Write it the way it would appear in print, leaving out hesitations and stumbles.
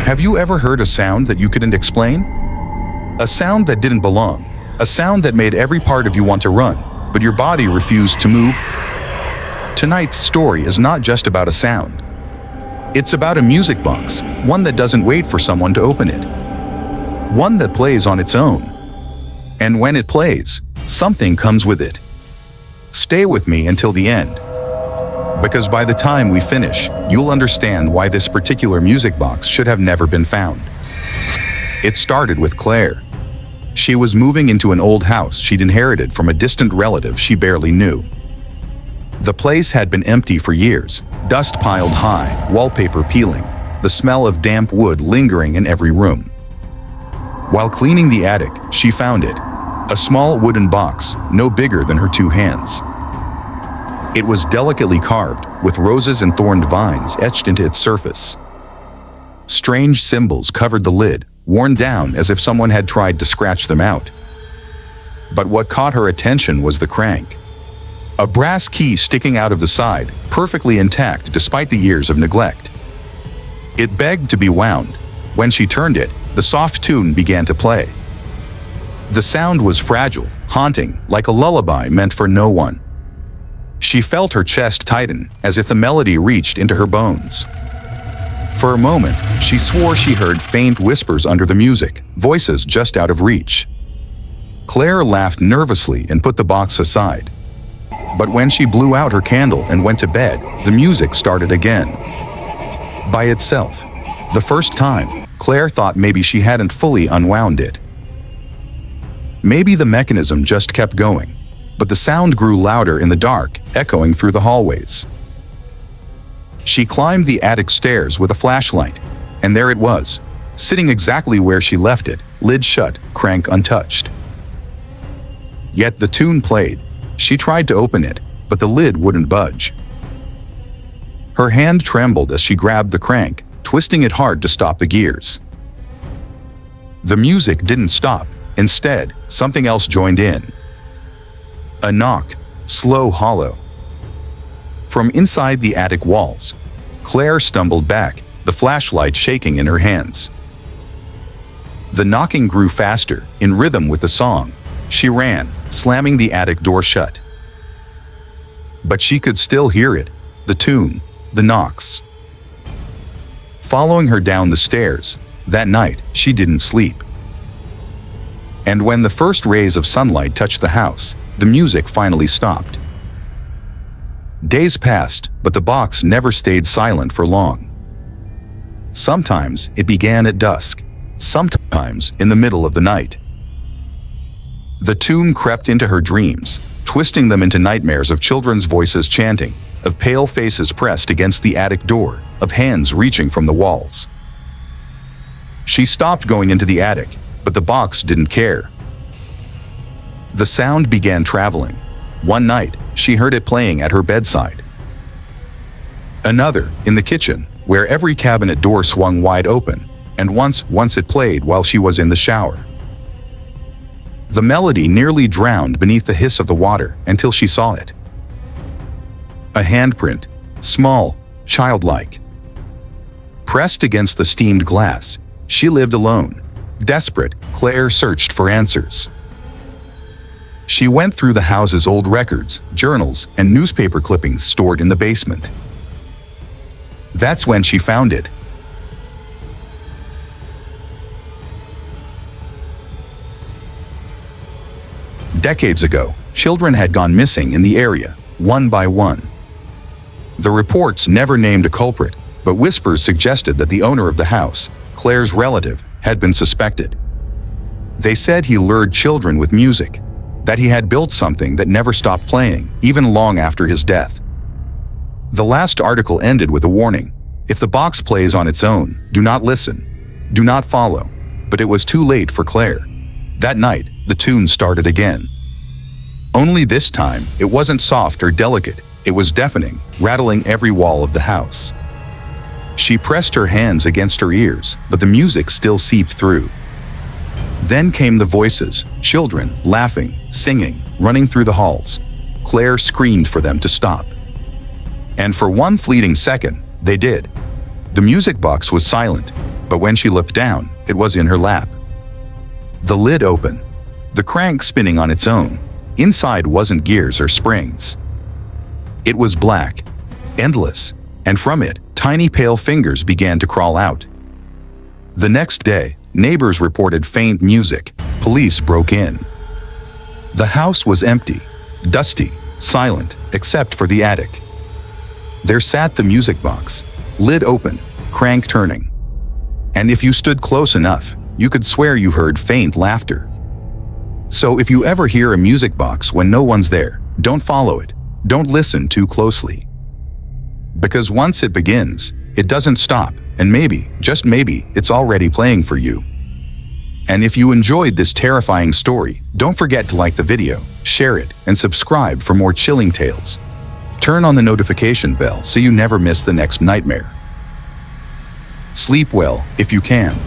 Have you ever heard a sound that you couldn't explain? A sound that didn't belong. A sound that made every part of you want to run, but your body refused to move? Tonight's story is not just about a sound. It's about a music box, one that doesn't wait for someone to open it. One that plays on its own. And when it plays, something comes with it. Stay with me until the end. Because by the time we finish, you'll understand why this particular music box should have never been found. It started with Claire. She was moving into an old house she'd inherited from a distant relative she barely knew. The place had been empty for years, dust piled high, wallpaper peeling, the smell of damp wood lingering in every room. While cleaning the attic, she found it, a small wooden box, no bigger than her two hands. It was delicately carved, with roses and thorned vines etched into its surface. Strange symbols covered the lid, worn down as if someone had tried to scratch them out. But what caught her attention was the crank. A brass key sticking out of the side, perfectly intact despite the years of neglect. It begged to be wound. When she turned it, the soft tune began to play. The sound was fragile, haunting, like a lullaby meant for no one. She felt her chest tighten, as if the melody reached into her bones. For a moment, she swore she heard faint whispers under the music, voices just out of reach. Claire laughed nervously and put the box aside. But when she blew out her candle and went to bed, the music started again. By itself. The first time, Claire thought maybe she hadn't fully unwound it. Maybe the mechanism just kept going. But the sound grew louder in the dark, echoing through the hallways. She climbed the attic stairs with a flashlight, and there it was, sitting exactly where she left it, lid shut, crank untouched. Yet the tune played. She tried to open it, but the lid wouldn't budge. Her hand trembled as she grabbed the crank, twisting it hard to stop the gears. The music didn't stop. Instead, something else joined in. A knock, slow, hollow. From inside the attic walls, Claire stumbled back, the flashlight shaking in her hands. The knocking grew faster, in rhythm with the song. She ran, slamming the attic door shut. But she could still hear it, the tune, the knocks. Following her down the stairs, that night she didn't sleep. And when the first rays of sunlight touched the house, the music finally stopped. Days passed, but the box never stayed silent for long. Sometimes it began at dusk, sometimes in the middle of the night. The tune crept into her dreams, twisting them into nightmares of children's voices chanting, of pale faces pressed against the attic door, of hands reaching from the walls. She stopped going into the attic, but the box didn't care. The sound began traveling. One night, she heard it playing at her bedside. Another, in the kitchen, where every cabinet door swung wide open, and once it played while she was in the shower. The melody nearly drowned beneath the hiss of the water until she saw it. A handprint, small, childlike. Pressed against the steamed glass, she lived alone. Desperate, Claire searched for answers. She went through the house's old records, journals, and newspaper clippings stored in the basement. That's when she found it. Decades ago, children had gone missing in the area, one by one. The reports never named a culprit, but whispers suggested that the owner of the house, Claire's relative, had been suspected. They said he lured children with music, that he had built something that never stopped playing, even long after his death. The last article ended with a warning. If the box plays on its own, do not listen, do not follow. But it was too late for Claire. That night, the tune started again. Only this time, it wasn't soft or delicate. It was deafening, rattling every wall of the house. She pressed her hands against her ears, but the music still seeped through. Then came the voices, children, laughing, singing, running through the halls. Claire screamed for them to stop. And for one fleeting second, they did. The music box was silent, But when she looked down, it was in her lap. The lid open, the crank spinning on its own. Inside wasn't gears or springs. It was black, endless, and from it, tiny pale fingers began to crawl out. The next day, neighbors reported faint music. Police broke in. The house was empty, dusty, silent, except for the attic. There sat the music box, lid open, crank turning. And if you stood close enough, you could swear you heard faint laughter. So if you ever hear a music box when no one's there, don't follow it. Don't listen too closely. Because once it begins, it doesn't stop, and maybe, just maybe, it's already playing for you. And if you enjoyed this terrifying story, don't forget to like the video, share it, and subscribe for more chilling tales. Turn on the notification bell so you never miss the next nightmare. Sleep well if you can.